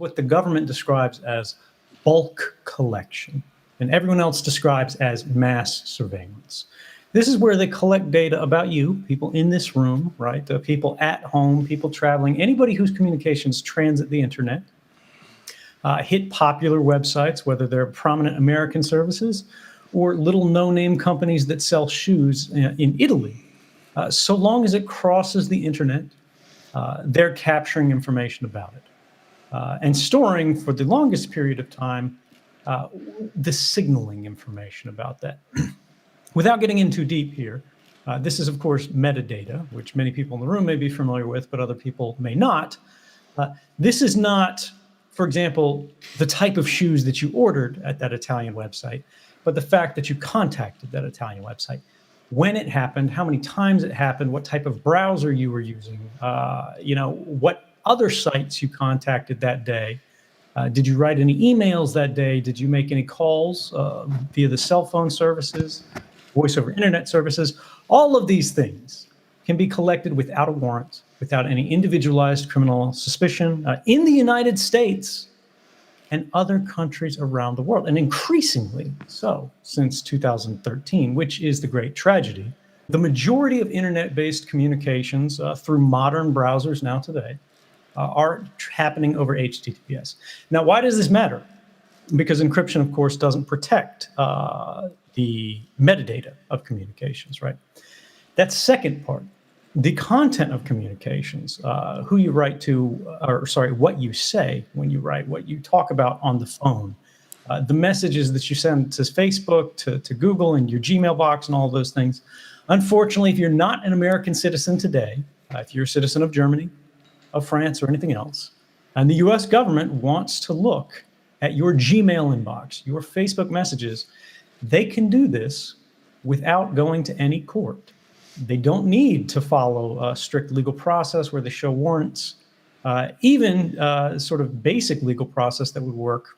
what the government describes as bulk collection, and everyone else describes as mass surveillance. This is where they collect data about you, people in this room, right? People at home, people traveling, anybody whose communications transit the internet, hit popular websites, whether they're prominent American services or little no-name companies that sell shoes in Italy. So long as it crosses the internet, they're capturing information about it and storing for the longest period of time the signaling information about that. Without getting in too deep here, this is, of course, metadata, which many people in the room may be familiar with, but other people may not. This is not, for example, the type of shoes that you ordered at that Italian website, but the fact that you contacted that Italian website, when it happened, how many times it happened, what type of browser you were using, what other sites you contacted that day. Did you write any emails that day? Did you make any calls via the cell phone services, voice over internet services? All of these things can be collected without a warrant, without any individualized criminal suspicion in the United States and other countries around the world, and increasingly so since 2013, which is the great tragedy. The majority of internet-based communications through modern browsers now today are happening over HTTPS. Now, why does this matter? Because encryption, of course, doesn't protect the metadata of communications, right? That second part, the content of communications, who you write to, or sorry, what you say when you write, what you talk about on the phone, the messages that you send to Facebook, to Google, and your Gmail box and all those things. Unfortunately, if you're not an American citizen today, if you're a citizen of Germany, of France, or anything else, and the US government wants to look at your Gmail inbox, your Facebook messages, they can do this without going to any court. They don't need to follow a strict legal process where they show warrants, even sort of basic legal process that would work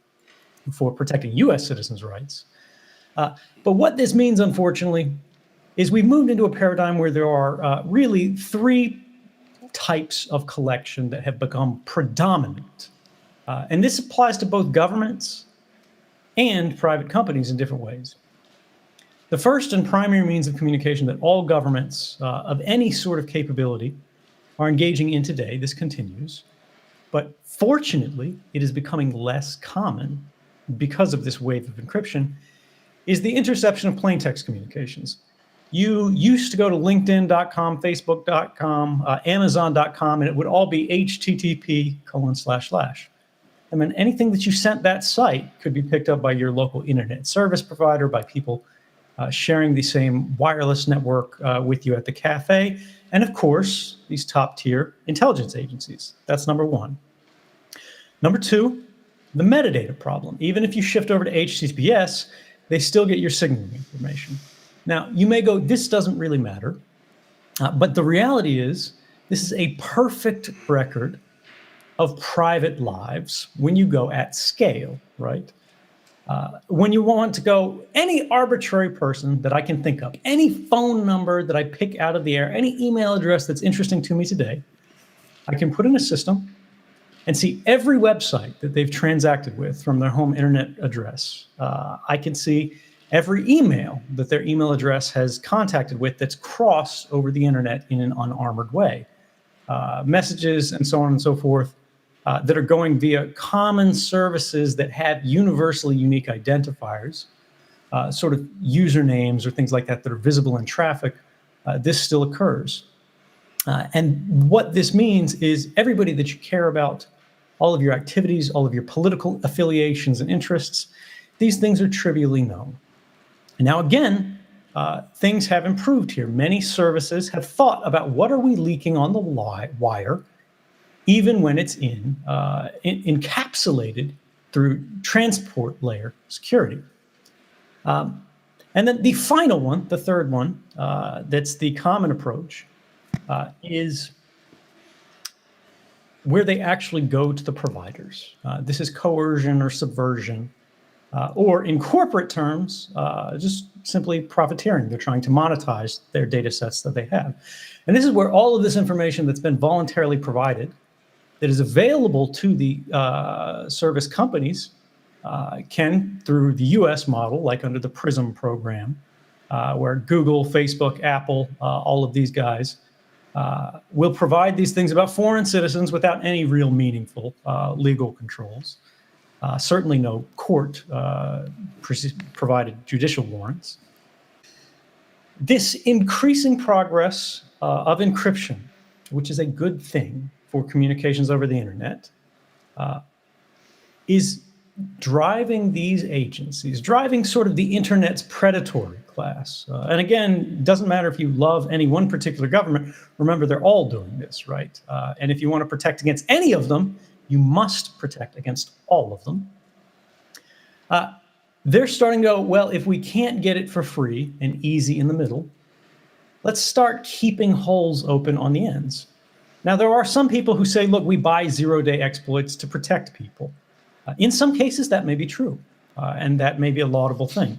for protecting US citizens' rights. But what this means, unfortunately, is we've moved into a paradigm where there are really three types of collection that have become predominant. And this applies to both governments and private companies in different ways. The first and primary means of communication that all governments of any sort of capability are engaging in today, this continues, but fortunately, it is becoming less common because of this wave of encryption, is the interception of plain text communications. You used to go to LinkedIn.com, Facebook.com, Amazon.com, and it would all be http://. I mean, anything that you sent that site could be picked up by your local internet service provider, by people sharing the same wireless network with you at the cafe, and of course, these top-tier intelligence agencies. That's number one. Number two, the metadata problem. Even if you shift over to HTTPS, they still get your signaling information. Now, you may go, this doesn't really matter, but the reality is this is a perfect record of private lives when you go at scale, right? When you want to go, any arbitrary person that I can think of, any phone number that I pick out of the air, any email address that's interesting to me today, I can put in a system and see every website that they've transacted with from their home internet address. I can see every email that their email address has contacted with that's crossed over the internet in an unarmored way. Messages and so on and so forth that are going via common services that have universally unique identifiers, sort of usernames or things like that that are visible in traffic, this still occurs. And what this means is everybody that you care about, all of your activities, all of your political affiliations and interests, these things are trivially known. And now again, things have improved here. Many services have thought about what are we leaking on the wire, even when it's encapsulated through transport layer security. And then the final one, the third one, that's the common approach, is where they actually go to the providers. This is coercion or subversion, or in corporate terms, just simply profiteering. They're trying to monetize their data sets that they have. And this is where all of this information that's been voluntarily provided that is available to the service companies can, through the US model, like under the PRISM program, where Google, Facebook, Apple, all of these guys will provide these things about foreign citizens without any real meaningful legal controls. Certainly no court provided judicial warrants. This increasing progress of encryption, which is a good thing for communications over the internet, is driving these agencies, driving sort of the internet's predatory class. And again, it doesn't matter if you love any one particular government. Remember, they're all doing this, right? And if you want to protect against any of them, you must protect against all of them. They're starting to go, well, if we can't get it for free and easy in the middle, let's start keeping holes open on the ends. Now, there are some people who say, look, we buy zero-day exploits to protect people. In some cases, that may be true, and that may be a laudable thing.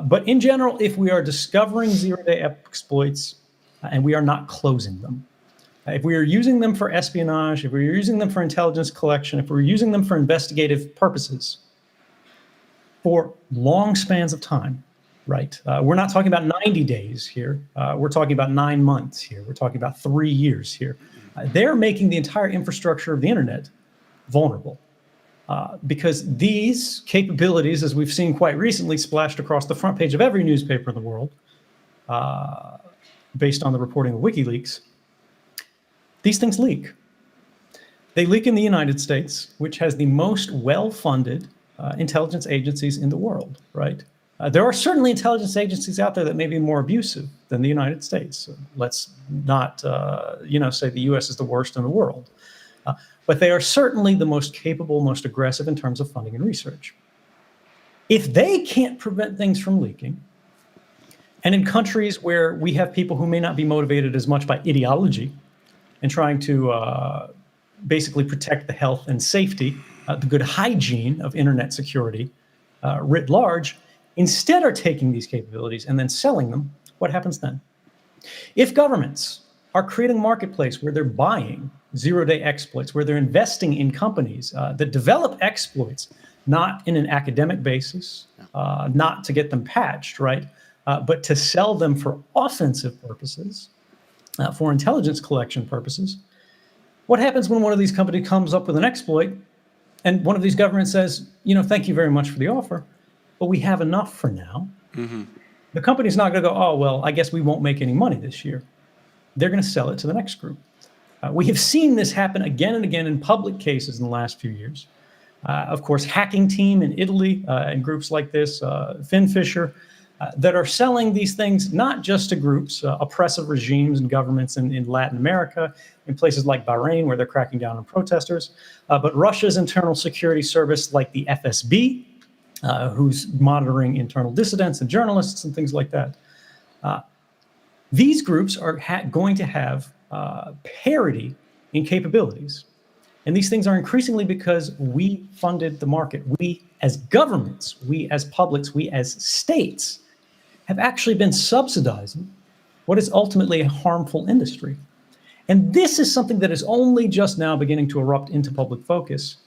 But in general, if we are discovering zero-day exploits and we are not closing them, if we are using them for espionage, if we're using them for intelligence collection, if we're using them for investigative purposes for long spans of time, right? We're not talking about 90 days here. We're talking about 9 months here. We're talking about 3 years here. They're making the entire infrastructure of the internet vulnerable. Because these capabilities, as we've seen quite recently, splashed across the front page of every newspaper in the world, based on the reporting of WikiLeaks, these things leak. They leak in the United States, which has the most well-funded intelligence agencies in the world, right? There are certainly intelligence agencies out there that may be more abusive than the United States. So let's not, say the U.S. is the worst in the world. But they are certainly the most capable, most aggressive in terms of funding and research. If they can't prevent things from leaking, and in countries where we have people who may not be motivated as much by ideology and trying to basically protect the health and safety, the good hygiene of internet security writ large, instead are taking these capabilities and then selling them, what happens then? If governments are creating a marketplace where they're buying zero-day exploits, where they're investing in companies that develop exploits, not in an academic basis, not to get them patched, right? But to sell them for offensive purposes, for intelligence collection purposes. What happens when one of these companies comes up with an exploit and one of these governments says, thank you very much for the offer, but we have enough for now. Mm-hmm. The company's not going to go, oh, well, I guess we won't make any money this year. They're going to sell it to the next group. We have seen this happen again and again in public cases in the last few years. Of course, Hacking Team in Italy and groups like this, Finfisher, that are selling these things not just to groups, oppressive regimes and governments in Latin America, in places like Bahrain where they're cracking down on protesters, but Russia's internal security service like the FSB, who's monitoring internal dissidents and journalists and things like that. These groups are going to have parity in capabilities. And these things are increasingly because we funded the market. We as governments, we as publics, we as states have actually been subsidizing what is ultimately a harmful industry. And this is something that is only just now beginning to erupt into public focus